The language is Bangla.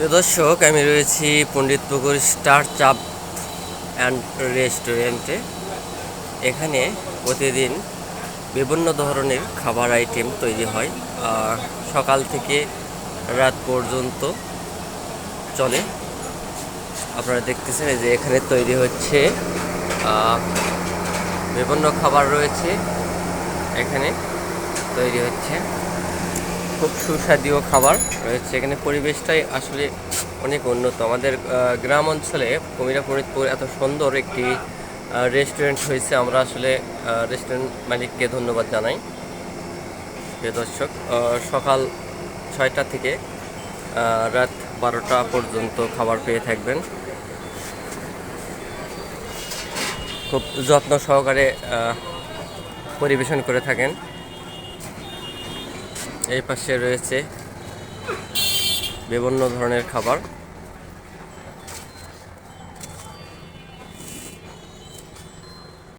প্রিয় দর্শক, আমি রয়েছি পণ্ডিতপুকুর স্টার চাপ অ্যান্ড রেস্টুরেন্টে। এখানে প্রতিদিন বিভিন্ন ধরনের খাবার আইটেম তৈরি হয়। সকাল থেকে রাত পর্যন্ত চলে। আপনারা দেখতেছেন যে এখানে তৈরি হচ্ছে বিভিন্ন খাবার রয়েছে। এখানে তৈরি হচ্ছে খুব সুস্বাদু খাবার রয়েছে। এখানে পরিবেশটাই আসলে অনেক উন্নত। আমাদের গ্রাম অঞ্চলে কুমিরা ফরিদপুর এত সুন্দর একটি রেস্টুরেন্ট হয়েছে। আমরা আসলে রেস্টুরেন্ট মালিককে ধন্যবাদ জানাই। প্রিয় দর্শক, সকাল 6টা থেকে রাত 12টা পর্যন্ত খাবার পেয়ে থাকবেন। খুব যত্ন সহকারে পরিবেশন করে থাকেন। এই পাশে রয়েছে বিভিন্ন ধরনের খাবার।